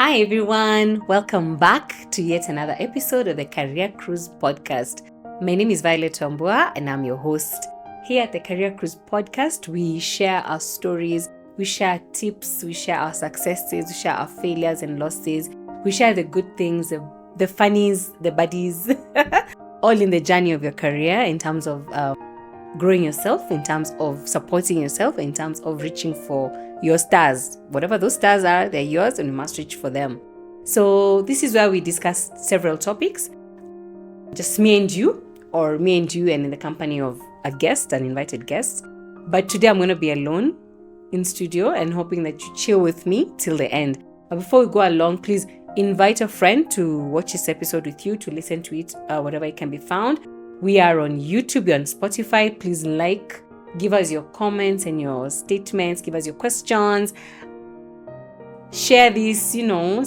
Hi everyone, welcome back to yet another episode of the Career Cruise podcast. My name is Violette Wambua and I'm your host. Here at the Career Cruise podcast, we share our stories, we share tips, we share our successes, we share our failures and losses, we share the good things, the funnies, the buddies, all in the journey of your career in terms of growing yourself, in terms of supporting yourself, in terms of reaching for your stars. Whatever those stars are, they're yours and you must reach for them. So this is where we discuss several topics, just me and you, or me and you and in the company of a guest, an invited guest. But today I'm going to be alone in studio and hoping that you chill with me till the end. But before we go along, please invite a friend to watch this episode with you, to listen to it wherever it can be found. We are on YouTube, we're on Spotify. Please give us your comments and your statements, give us your questions. Share this,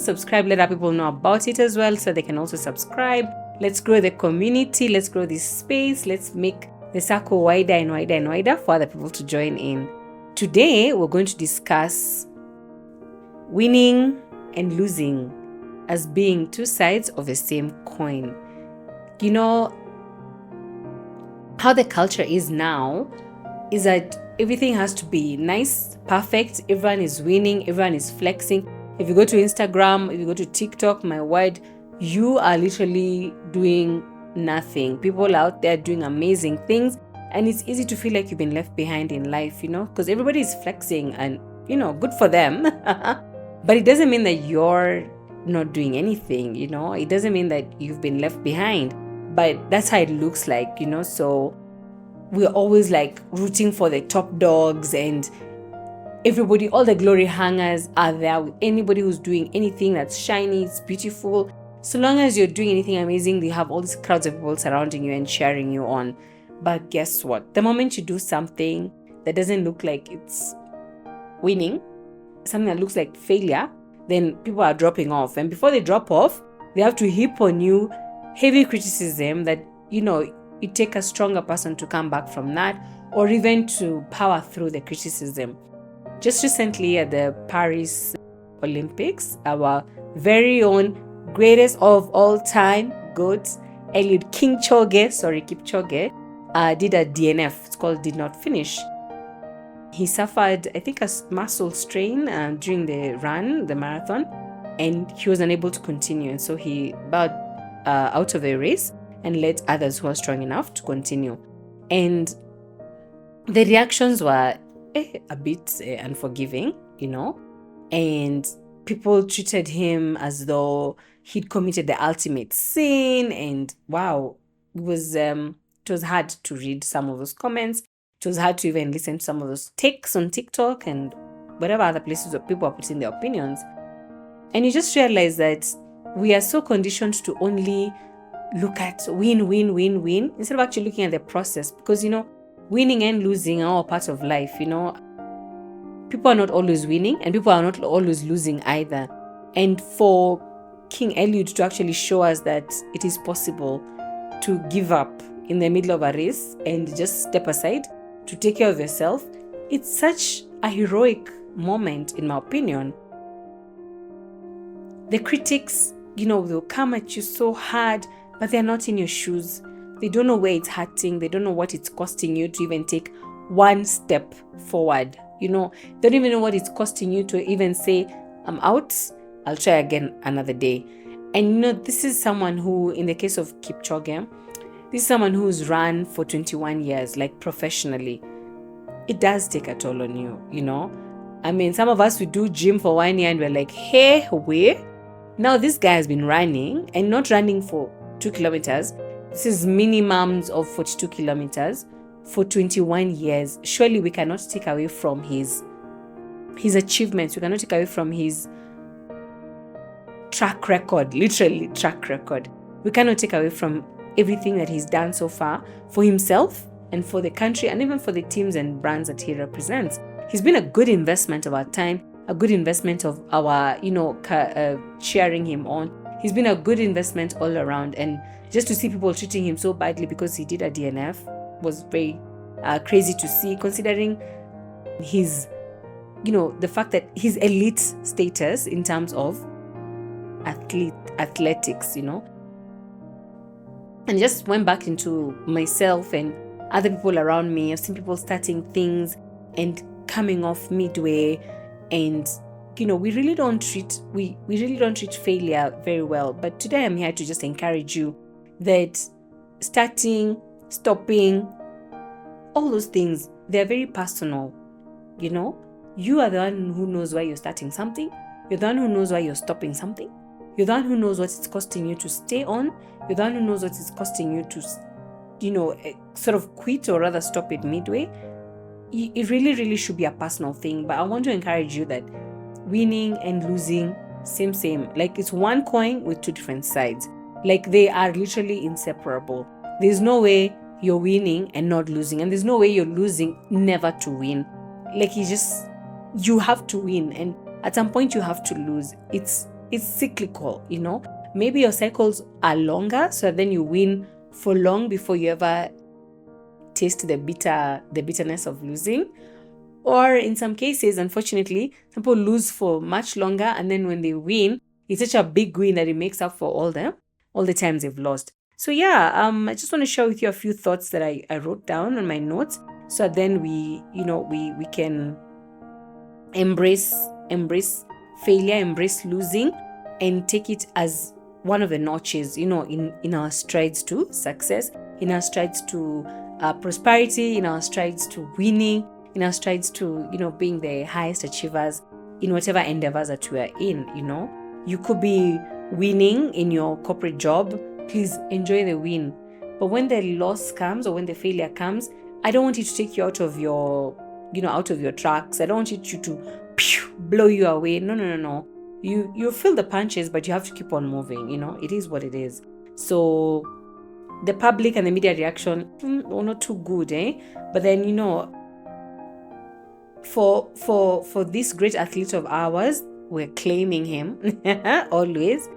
subscribe, let other people know about it as well so they can also subscribe. Let's grow the community, let's grow this space, let's make the circle wider and wider and wider for other people to join in. Today, we're going to discuss winning and losing as being two sides of the same coin. How the culture is now is that everything has to be nice, perfect. Everyone is winning, everyone is flexing. If you go to Instagram, if you go to TikTok, my word, you are literally doing nothing. People out there doing amazing things, and it's easy to feel like you've been left behind in life, because everybody is flexing and, good for them. But it doesn't mean that you're not doing anything, It doesn't mean that you've been left behind. But that's how it looks like, so we're always rooting for the top dogs, and everybody, all the glory hangers are there with anybody who's doing anything that's shiny, it's beautiful. So long as you're doing anything amazing, you have all these crowds of people surrounding you and cheering you on. But guess what? The moment you do something that doesn't look like it's winning, something that looks like failure, then people are dropping off. And before they drop off, they have to heap on you heavy criticism that, it take a stronger person to come back from that, or even to power through the criticism. Just recently at the Paris Olympics, our very own greatest of all time, GOAT, Eliud Kipchoge, did a DNF. It's called did not finish. He suffered, I think, a muscle strain during the marathon, and he was unable to continue. And so he bowed out of the race and let others who are strong enough to continue. And the reactions were a bit unforgiving, and people treated him as though he'd committed the ultimate sin. And wow, it was hard to read some of those comments. It was hard to even listen to some of those takes on TikTok and whatever other places where people are putting their opinions. And you just realize that we are so conditioned to only look at win, instead of actually looking at the process. Because, winning and losing are all part of life, People are not always winning and people are not always losing either. And for King Eliud to actually show us that it is possible to give up in the middle of a race and just step aside to take care of yourself, it's such a heroic moment, in my opinion. The critics, they'll come at you so hard, but they're not in your shoes. They don't know where it's hurting. They don't know what it's costing you to even take one step forward. They don't even know what it's costing you to even say, I'm out, I'll try again another day. And this is someone who, in the case of Kipchoge, this is someone who's run for 21 years, professionally. It does take a toll on you, I mean, some of us, we do gym for 1 year and we're like, hey, where? Now this guy has been running, and not running for 2 kilometers. This is minimums of 42 kilometers for 21 years. Surely we cannot take away from his achievements. We cannot take away from his track record, literally track record. We cannot take away from everything that he's done so far for himself and for the country and even for the teams and brands that he represents. He's been a good investment of our time, a good investment of our, cheering him on. He's been a good investment all around. And just to see people treating him so badly because he did a DNF was very crazy to see, considering his, the fact that his elite status in terms of athletics, and just went back into myself and other people around me. I've seen people starting things and coming off midway, and we really don't treat failure very well. But today I'm here to just encourage you that starting, stopping, all those things, they're very personal. You are the one who knows why you're starting something. You're the one who knows why you're stopping something. You're the one who knows what it's costing you to stay on. You're the one who knows what it's costing you to, sort of quit or rather stop it midway. It really, really should be a personal thing. But I want to encourage you that winning and losing, same. Like it's one coin with two different sides. Like they are literally inseparable. There's no way you're winning and not losing. And there's no way you're losing never to win. Like you have to win. And at some point you have to lose. It's cyclical, Maybe your cycles are longer, so then you win for long before you ever taste the bitterness of losing. Or in some cases, unfortunately, some people lose for much longer, and then when they win, it's such a big win that it makes up for all the times they've lost. So I just want to share with you a few thoughts that I wrote down on my notes, so then we can embrace failure, embrace losing, and take it as one of the notches, in our strides to success, in our strides to prosperity, in our strides to winning, in our strides to, being the highest achievers in whatever endeavors that we are in. You could be winning in your corporate job. Please enjoy the win. But when the loss comes or when the failure comes, I don't want it to take you out of your tracks. I don't want it to blow you away. No. You feel the punches, but you have to keep on moving. It is what it is. So the public and the media reaction were not too good, But then, for this great athlete of ours, we're claiming him always.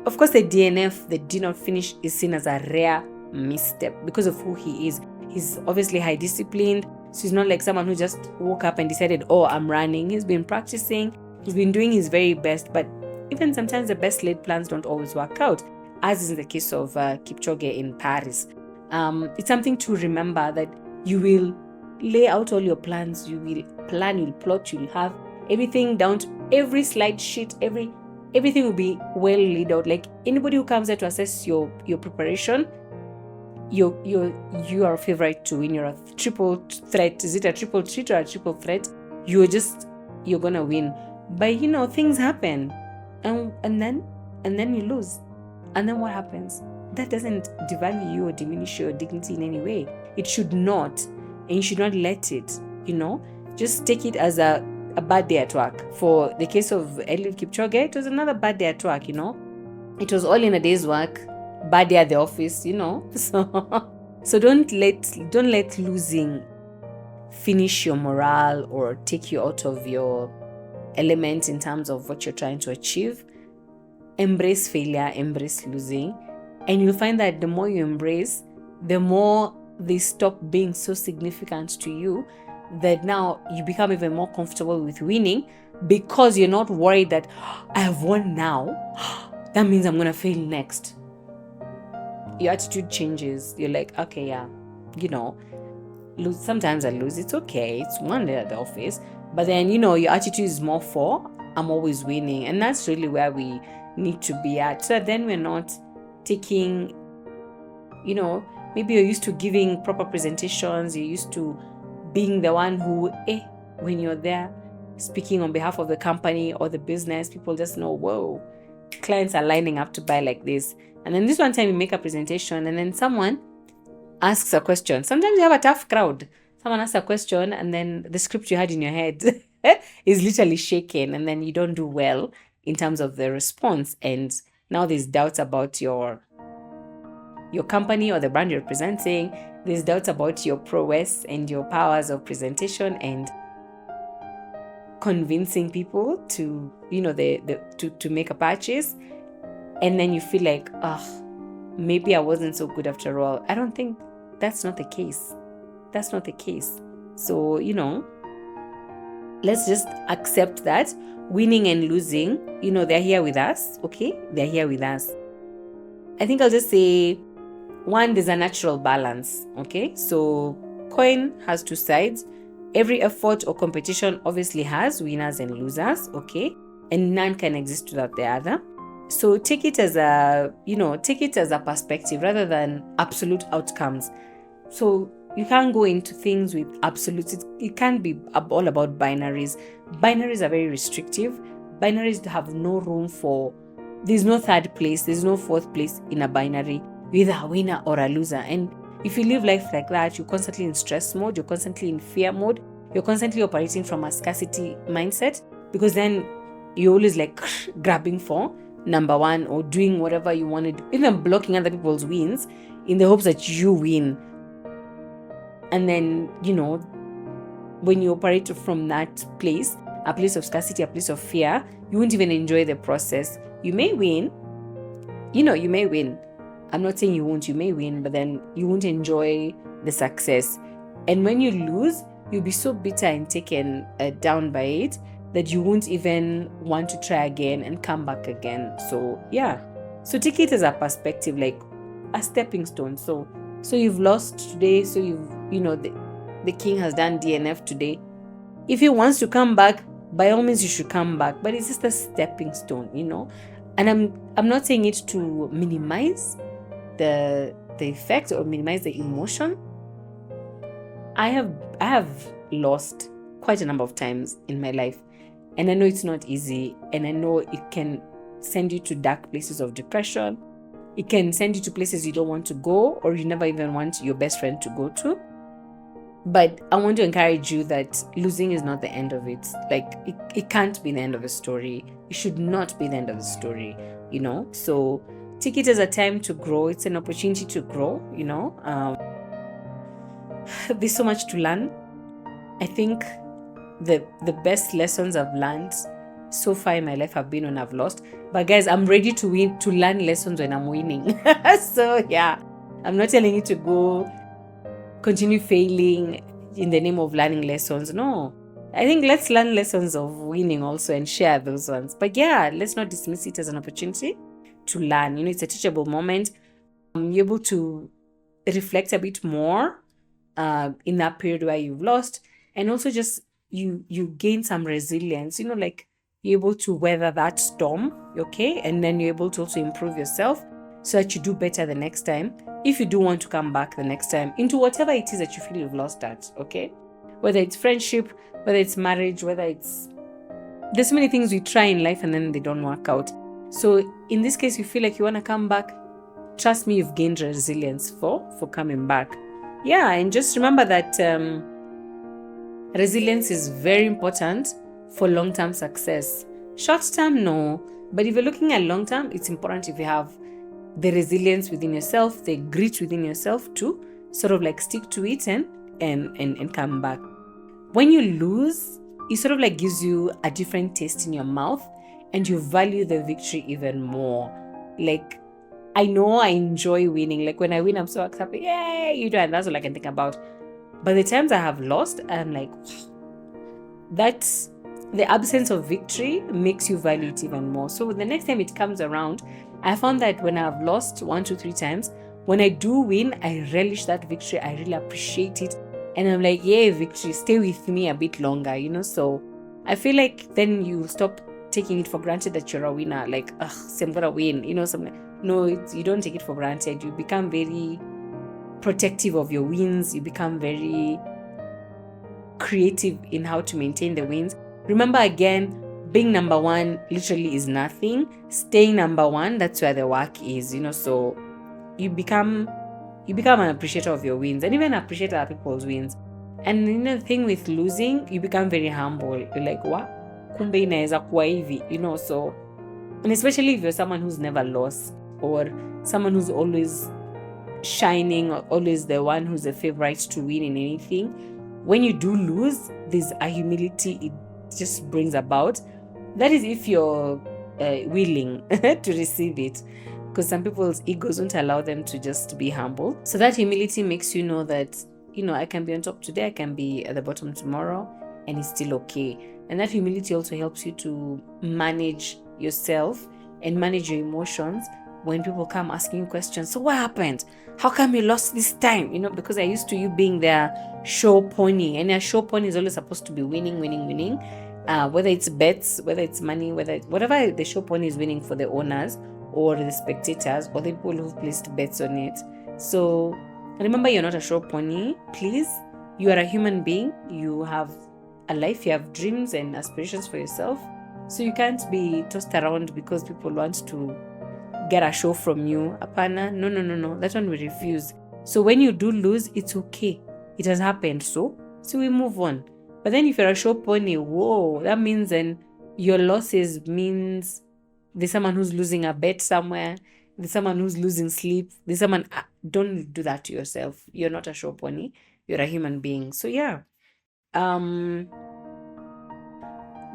Of course, the DNF, the did not finish, is seen as a rare misstep because of who he is. He's obviously high disciplined, so he's not like someone who just woke up and decided, I'm running. He's been practicing. He's been doing his very best, but even sometimes the best laid plans don't always work out, as is in the case of Kipchoge in Paris. It's something to remember that you will lay out all your plans, you will plan, you'll plot, you'll have everything down to every slide sheet, everything will be well laid out. Like anybody who comes there to assess your preparation, you are a favorite to win. You're a triple threat. Is it a triple treat or a triple threat? You're gonna win. But things happen, and then you lose, and then what happens? That doesn't devalue you or diminish your dignity in any way. It should not, and you should not let it. Just take it as a bad day at work. For the case of Eliud Kipchoge, it was another bad day at work. It was all in a day's work, bad day at the office. So don't let losing finish your morale or take you out of your element in terms of what you're trying to achieve. Embrace failure, embrace losing, and you'll find that the more you embrace, the more they stop being so significant to you, that now you become even more comfortable with winning, because you're not worried that I have won now, that means I'm gonna fail next. Your attitude changes. You're like, okay, lose. Sometimes I lose. It's okay. It's one day at the office. But then, your attitude is more for, I'm always winning. And that's really where we need to be at. So then we're not taking, maybe you're used to giving proper presentations. You're used to being the one who, when you're there speaking on behalf of the company or the business, people just know, whoa, clients are lining up to buy like this. And then this one time you make a presentation and then someone asks a question. Sometimes you have a tough crowd. Someone asks a question and then the script you had in your head is literally shaken, and then you don't do well in terms of the response. And now there's doubts about your company or the brand you're representing. There's doubts about your prowess and your powers of presentation and convincing people to, to make a purchase. And then you feel like, maybe I wasn't so good after all. I don't think that's not the case. That's not the case. So, let's just accept that winning and losing, they're here with us. Okay, they're here with us. I think I'll just say, one, there's a natural balance. Okay, so coin has two sides. Every effort or competition obviously has winners and losers. Okay, and none can exist without the other. So take it as a perspective rather than absolute outcomes. So you can't go into things with absolutes. It can't be all about binaries. Binaries are very restrictive. Binaries have no room for, there's no third place, there's no fourth place in a binary. You're either a winner or a loser. And if you live life like that, you're constantly in stress mode, you're constantly in fear mode, you're constantly operating from a scarcity mindset, because then you're always like grabbing for number one or doing whatever you want to do, even blocking other people's wins in the hopes that you win. And then, when you operate from that place, a place of scarcity, a place of fear, you won't even enjoy the process. You may win, you may win. I'm not saying you won't, you may win, but then you won't enjoy the success. And when you lose, you'll be so bitter and taken down by it that you won't even want to try again and come back again. So yeah, so take it as a perspective, like a stepping stone. So you've lost today, so the king has done DNF today. If he wants to come back, by all means you should come back, but it's just a stepping stone, and I'm not saying it to minimize the effect or minimize the emotion. I have lost quite a number of times in my life, and I know it's not easy, and I know it can send you to dark places of depression. It can send you to places you don't want to go, or you never even want your best friend to go to. But I want to encourage you that losing is not the end of it. Like, it can't be the end of the story. It should not be the end of the story, So take it as a time to grow. It's an opportunity to grow, There's so much to learn. I think the best lessons I've learned so far in my life have been when I've lost. But guys, I'm ready to learn lessons when I'm winning. So yeah, I'm not telling you to go continue failing in the name of learning lessons. No, I think let's learn lessons of winning also and share those ones. But yeah, let's not dismiss it as an opportunity to learn. It's a teachable moment. You're able to reflect a bit more in that period where you've lost, and also just you gain some resilience, like you're able to weather that storm, okay? And then you're able to also improve yourself so that you do better the next time, if you do want to come back the next time into whatever it is that you feel you've lost at, okay? Whether it's friendship, whether it's marriage, there's so many things we try in life and then they don't work out. So in this case, you feel like you want to come back, trust me, you've gained resilience for coming back. Yeah, and just remember that resilience is very important for long-term success. Short-term, no. But if you're looking at long-term, it's important if you have the resilience within yourself, the grit within yourself to sort of like stick to it and come back. When you lose, it sort of like gives you a different taste in your mouth and you value the victory even more. Like, I know I enjoy winning. Like when I win, I'm so happy. Yay, and that's all I can think about. But the times I have lost, I'm like, wow, that's the absence of victory makes you value it even more. So the next time it comes around, I found that when I've lost 1, 2, 3 times, when I do win, I relish that victory. I really appreciate it. And I'm like, yay, victory, stay with me a bit longer, So I feel like then you stop taking it for granted that you're a winner. Like, so I'm gonna win, No, you don't take it for granted. You become very protective of your wins. You become very creative in how to maintain the wins. Remember, again, being number one literally is nothing. Staying number one, that's where the work is, So you become an appreciator of your wins and even appreciate other people's wins. And the thing with losing, you become very humble. You're like, what? Kumbe inaweza kuwa hivi, So, and especially if you're someone who's never lost or someone who's always shining or always the one who's a favorite to win in anything, when you do lose, there's a humility it just brings about. That is if you're willing to receive it, because some people's egos won't allow them to just be humble. So that humility makes you know that, I can be on top today, I can be at the bottom tomorrow, and it's still okay. And that humility also helps you to manage yourself and manage your emotions when people come asking you questions. So what happened? How come you lost this time? Because I used to you being their show pony, and a show pony is always supposed to be winning. Whether it's bets, whether it's money, whatever the show pony is winning for the owners or the spectators or the people who've placed bets on it. So remember, you're not a show pony. Please, you are a human being. You have a life, you have dreams and aspirations for yourself. So you can't be tossed around because people want to get a show from you. Apana, no. That one we refuse. So when you do lose, it's okay. It has happened. So we move on. But then if you're a show pony, whoa, that means then your losses means there's someone who's losing a bet somewhere. There's someone who's losing sleep. There's someone, don't do that to yourself. You're not a show pony. You're a human being. So yeah.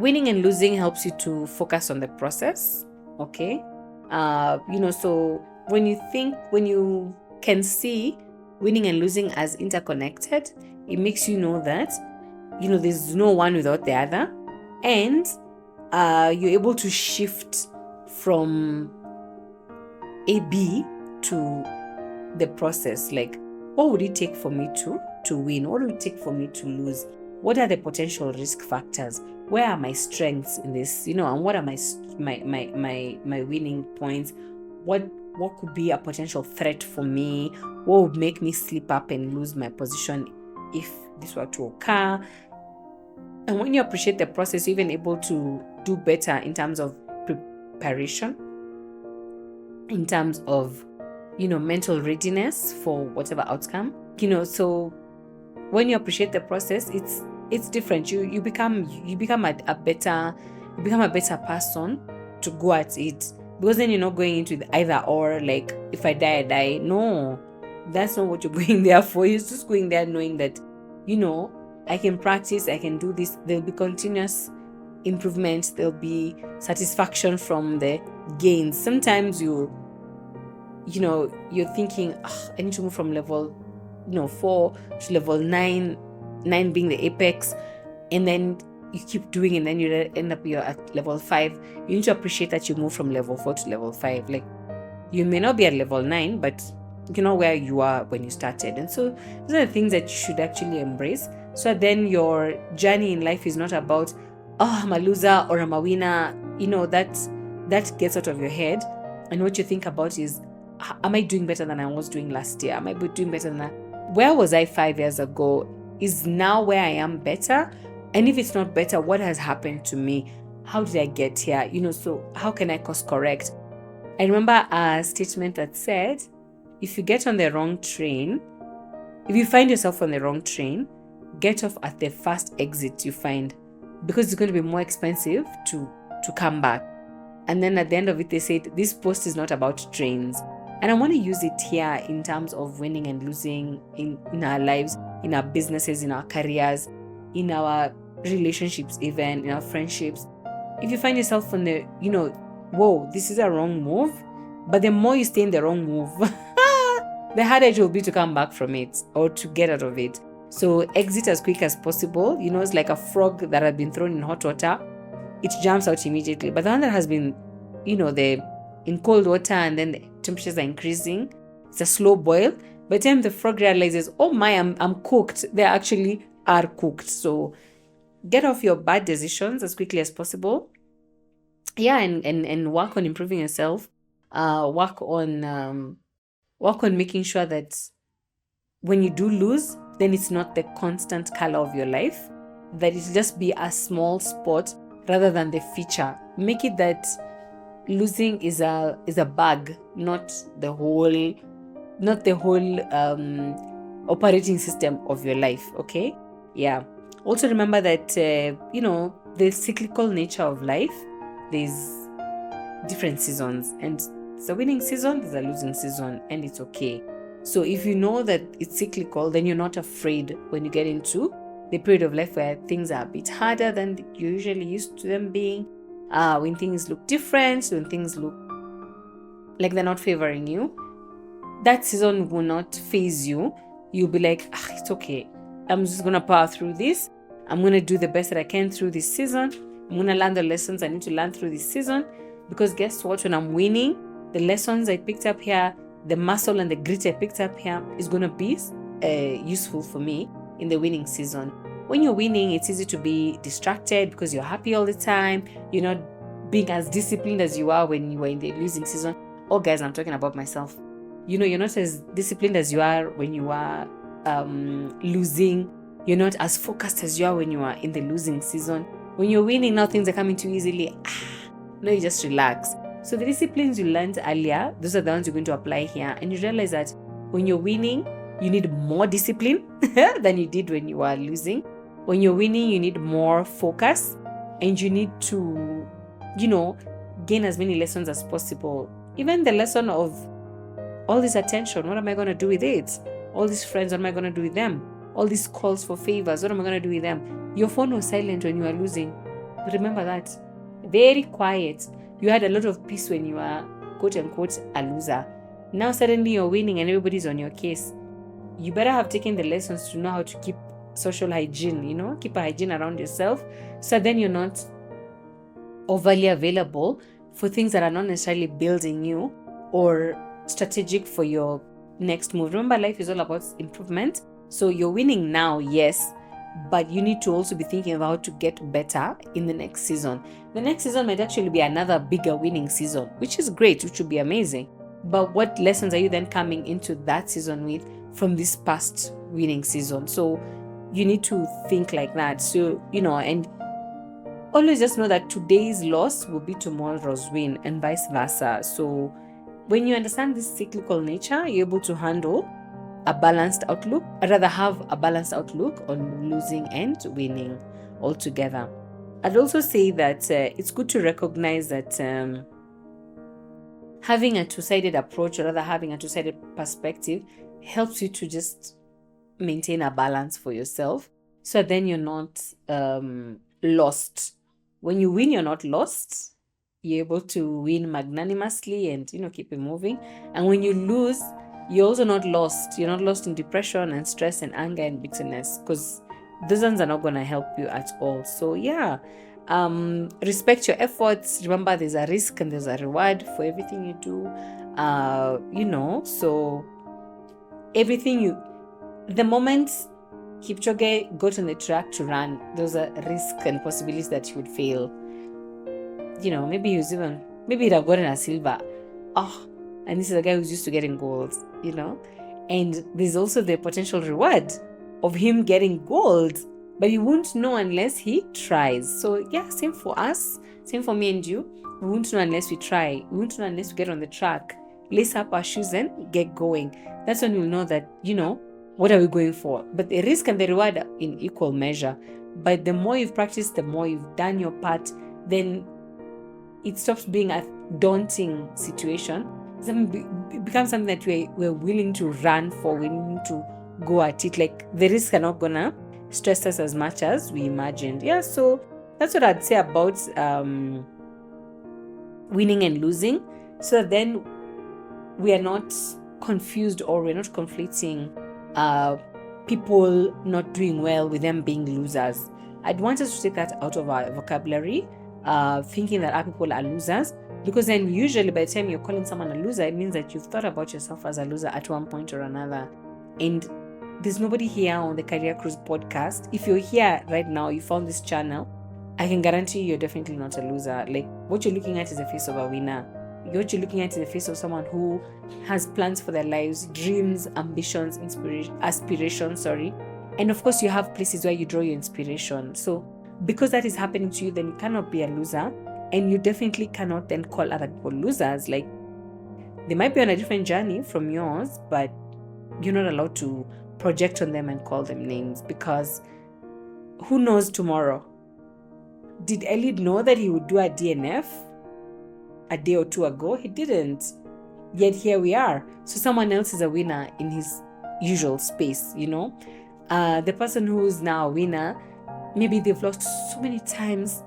Winning and losing helps you to focus on the process. Okay. So when you can see winning and losing as interconnected, it makes you know that, there's no one without the other. And you're able to shift from A-B to the process. Like, what would it take for me to win? What would it take for me to lose? What are the potential risk factors? Where are my strengths in this? And what are my winning points? What could be a potential threat for me? What would make me slip up and lose my position if this were to occur? And when you appreciate the process, you're even able to do better in terms of preparation, in terms of, mental readiness for whatever outcome. So when you appreciate the process, it's different. You become a better person to go at it, because then you're not going into the either or, like, if I die, I die. No, that's not what you're going there for. You're just going there knowing that, I can practice, I can do this. There'll be continuous improvement. There'll be satisfaction from the gains. Sometimes you're thinking, I need to move from level 4 to level 9 being the apex, and then you keep doing, and then you end up you're at level 5. You need to appreciate that you move from level 4 to level 5. Like, you may not be at level 9, but you know where you are when you started. And so those are the things that you should actually embrace, so then your journey in life is not about, I'm a loser or I'm a winner. That gets out of your head, and what you think about is, am I doing better than I was doing last year? Am I doing better than that? Where was I 5 years ago? Is now where I am better? And if it's not better, what has happened to me? How did I get here? So how can I course correct? I remember a statement that said, if you get on the wrong train, if you find yourself on the wrong train, get off at the first exit you find, because it's going to be more expensive to come back. And then at the end of it, they said, this post is not about trains. And I want to use it here in terms of winning and losing in our lives, in our businesses, in our careers, in our relationships, even in our friendships. If you find yourself on the, whoa, this is a wrong move, but the more you stay in the wrong move, the harder it will be to come back from it or to get out of it. So exit as quick as possible. It's like a frog that has been thrown in hot water. It jumps out immediately. But the one that has been, in cold water, and then the temperatures are increasing, it's a slow boil. By the time the frog realizes, oh my, I'm cooked, they actually are cooked. So get off your bad decisions as quickly as possible. Yeah, and work on improving yourself. Work on making sure that when you do lose, then it's not the constant color of your life, that it'll just be a small spot rather than the feature. Make it that losing is a bug, not the whole operating system of your life. Okay. Yeah. Also remember that the cyclical nature of life, there's different seasons, and it's a winning season, there's a losing season, and it's okay. So if you know that it's cyclical, then you're not afraid when you get into the period of life where things are a bit harder than you're usually used to them being, when things look different, when things look like they're not favoring you. That season will not faze you. You'll be like, it's okay. I'm just going to power through this. I'm going to do the best that I can through this season. I'm going to learn the lessons I need to learn through this season. Because guess what? When I'm winning, the lessons I picked up here, the muscle and the grit I picked up here is going to be useful for me in the winning season. When you're winning, it's easy to be distracted because you're happy all the time. You're not being as disciplined as you are when you were in the losing season. Oh, guys, I'm talking about myself. You're not as disciplined as you are when you are losing. You're not as focused as you are when you are in the losing season. When you're winning, now things are coming too easily. No, you just relax. So the disciplines you learned earlier, those are the ones you're going to apply here. And you realize that when you're winning, you need more discipline than you did when you were losing. When you're winning, you need more focus, and you need to, gain as many lessons as possible. Even the lesson of all this attention, what am I going to do with it? All these friends, what am I going to do with them? All these calls for favors, what am I going to do with them? Your phone was silent when you were losing. Remember that. Very quiet. You had a lot of peace when you were, quote unquote, a loser. Now suddenly you're winning and everybody's on your case. You better have taken the lessons to know how to keep social hygiene, keep a hygiene around yourself. So then you're not overly available for things that are not necessarily building you or strategic for your next move. Remember, life is all about improvement. So you're winning now, yes, but you need to also be thinking about how to get better in the next season. The next season might actually be another bigger winning season, which is great, which would be amazing. But what lessons are you then coming into that season with from this past winning season? So you need to think like that. So, and always just know that today's loss will be tomorrow's win and vice versa. So when you understand this cyclical nature, you're able to handle a balanced outlook. I'd rather have a balanced outlook on losing and winning altogether. I'd also say that it's good to recognize that having a two-sided approach, or rather having a two-sided perspective, helps you to just maintain a balance for yourself. So then you're not lost. When you win, you're not lost. You're able to win magnanimously and, keep it moving. And when you lose, you're also not lost. You're not lost in depression and stress and anger and bitterness, because those ones are not going to help you at all. So yeah, respect your efforts. Remember, there's a risk and there's a reward for everything you do. So the moment Kipchoge got on the track to run, there was a risk and possibilities that he would fail. Maybe he'd have gotten a silver. And this is a guy who's used to getting gold, And there's also the potential reward of him getting gold, but he won't know unless he tries. So yeah, same for us, same for me and you. We won't know unless we try. We won't know unless we get on the track, lace up our shoes and get going. That's when we'll know that, what are we going for? But the risk and the reward are in equal measure. But the more you've practiced, the more you've done your part, then it stops being a daunting situation. It becomes something that we're willing to run for, we're willing to go at it. Like, the risks are not gonna stress us as much as we imagined. Yeah, so that's what I'd say about winning and losing. So then we are not confused, or we're not conflicting people not doing well with them being losers. I'd want us to take that out of our vocabulary, thinking that other people are losers. Because then usually by the time you're calling someone a loser, it means that you've thought about yourself as a loser at one point or another. And there's nobody here on the Career Cruise podcast. If you're here right now, you found this channel, I can guarantee you're definitely not a loser. Like, what you're looking at is the face of a winner. What you're looking at is the face of someone who has plans for their lives, dreams, ambitions, aspirations. And of course, you have places where you draw your inspiration. So because that is happening to you, then you cannot be a loser. And you definitely cannot then call other people losers. Like, they might be on a different journey from yours, but you're not allowed to project on them and call them names, because who knows tomorrow? Did Elliot know that he would do a DNF a day or two ago? He didn't. Yet here we are. So someone else is a winner in his usual space, The person who is now a winner, maybe they've lost so many times.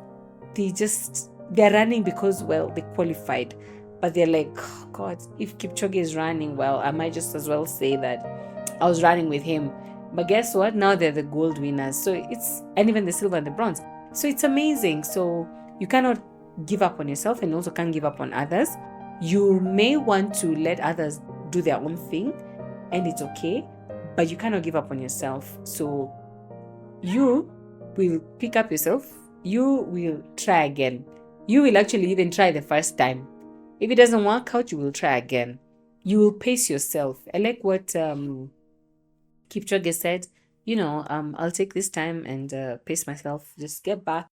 They're running because, they qualified. But they're like, oh God, if Kipchoge is running, I might just as well say that I was running with him. But guess what? Now they're the gold winners. So and even the silver and the bronze. So it's amazing. So you cannot give up on yourself, and also can't give up on others. You may want to let others do their own thing, and it's okay, but you cannot give up on yourself. So you will pick up yourself. You will try again. You will actually even try the first time. If it doesn't work out, you will try again. You will pace yourself. I like what Kipchoge said, I'll take this time and pace myself, just get back,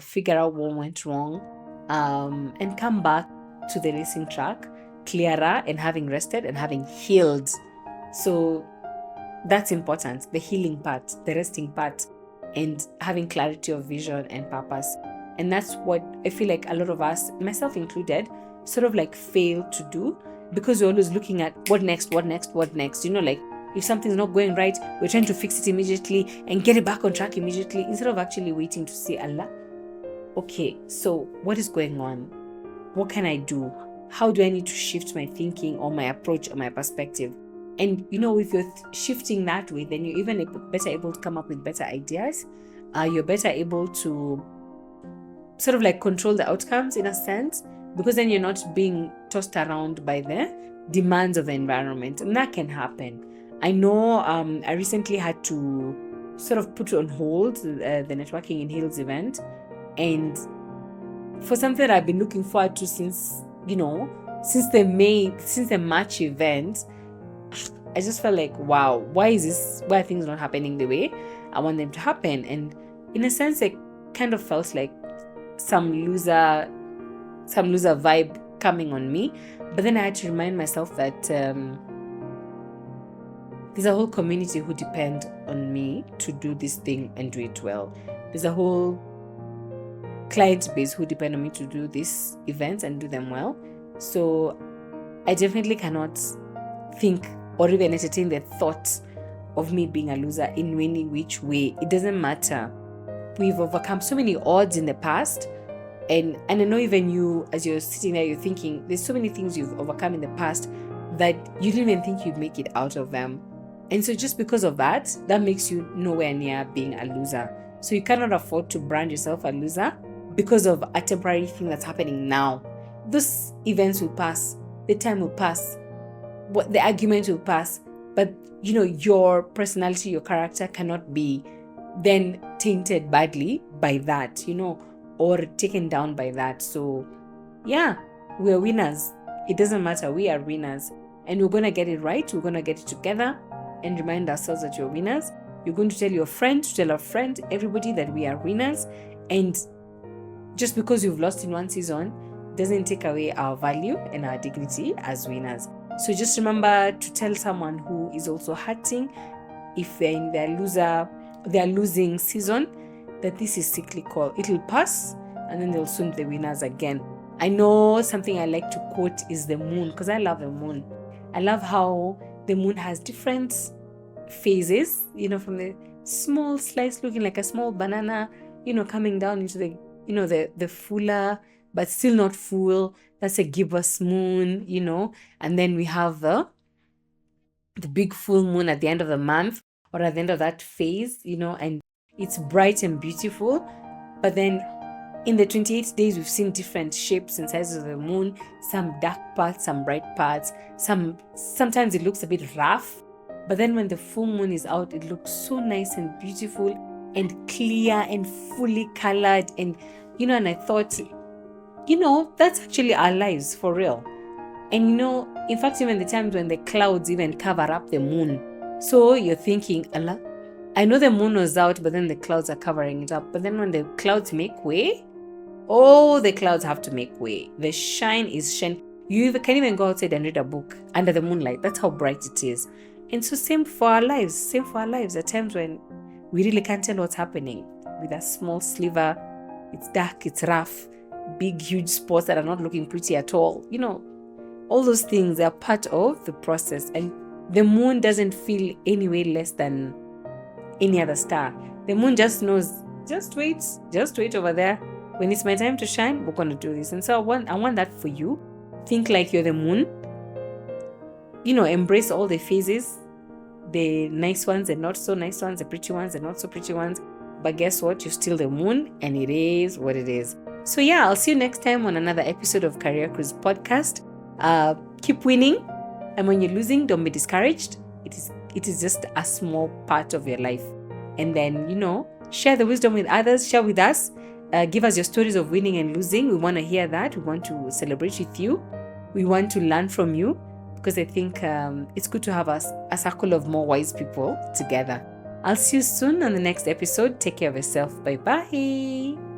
figure out what went wrong, and come back to the racing track clearer and having rested and having healed. So that's important, the healing part, the resting part, and having clarity of vision and purpose. And that's what I feel like a lot of us, myself included, sort of like fail to do, because we're always looking at what next. Like if something's not going right, we're trying to fix it immediately and get it back on track immediately, instead of actually waiting to see Allah. Okay, so what is going on? What can I do? How do I need to shift my thinking or my approach or my perspective? And if you're shifting that way, then you're even better able to come up with better ideas. You're better able to sort of like control the outcomes in a sense, because then you're not being tossed around by the demands of the environment. And that can happen. I know I recently had to sort of put on hold the Networking in Heels event. And for something that I've been looking forward to since the March event, I just felt like, wow, why are things not happening the way I want them to happen? And in a sense, it kind of felt like some loser vibe coming on me. But then I had to remind myself that there's a whole community who depend on me to do this thing and do it well. There's a whole client base who depend on me to do these events and do them well. So I definitely cannot think or even entertain the thought of me being a loser in any which way. It doesn't matter. We've overcome so many odds in the past. And I know even you, as you're sitting there, you're thinking, there's so many things you've overcome in the past that you didn't even think you'd make it out of them. And so just because of that makes you nowhere near being a loser. So you cannot afford to brand yourself a loser because of a temporary thing that's happening now. Those events will pass. The time will pass. The argument will pass. But, your personality, your character cannot be then tainted badly by that, or taken down by that. So, yeah, we're winners. It doesn't matter. We are winners. And we're going to get it right. We're going to get it together and remind ourselves that you're winners. You're going to tell your friend, everybody that we are winners. And just because you've lost in one season doesn't take away our value and our dignity as winners. So just remember to tell someone who is also hurting, if they're in their losing season, that this is cyclical. It'll pass and then they'll soon be the winners again. I know something I like to quote is the moon, because I love the moon. I love how the moon has different phases, from the small slice looking like a small banana, coming down into the fuller but still not full. That's a gibbous moon, and then we have the big full moon at the end of the month or at the end of that phase, and it's bright and beautiful. But then in the 28 days, we've seen different shapes and sizes of the moon, some dark parts, some bright parts, sometimes it looks a bit rough. But then when the full moon is out, it looks so nice and beautiful and clear and fully colored. And, and I thought, that's actually our lives for real. And, in fact, even the times when the clouds even cover up the moon. So you're thinking, Allah, I know the moon was out, but then the clouds are covering it up. But then when the clouds make way, the clouds have to make way. The shine is shine. You can even go outside and read a book under the moonlight. That's how bright it is. And so same for our lives. At times when we really can't tell what's happening. With a small sliver, it's dark, it's rough, big, huge spots that are not looking pretty at all. All those things are part of the process. And the moon doesn't feel any way less than any other star. The moon just knows, just wait over there. When it's my time to shine, we're going to do this. And so I want that for you. Think like you're the moon. Embrace all the phases. the nice ones, the not so nice ones, the pretty ones, the not so pretty ones. But guess what? You're still the moon, and it is what it is. So yeah, I'll see you next time on another episode of Career Cruise Podcast. Keep winning, and when you're losing, don't be discouraged. It is just a small part of your life. And then, share the wisdom with others, share with us. Give us your stories of winning and losing. We want to hear that. We want to celebrate with you. We want to learn from you, because I think it's good to have a circle of more wise people together. I'll see you soon on the next episode. Take care of yourself. Bye-bye.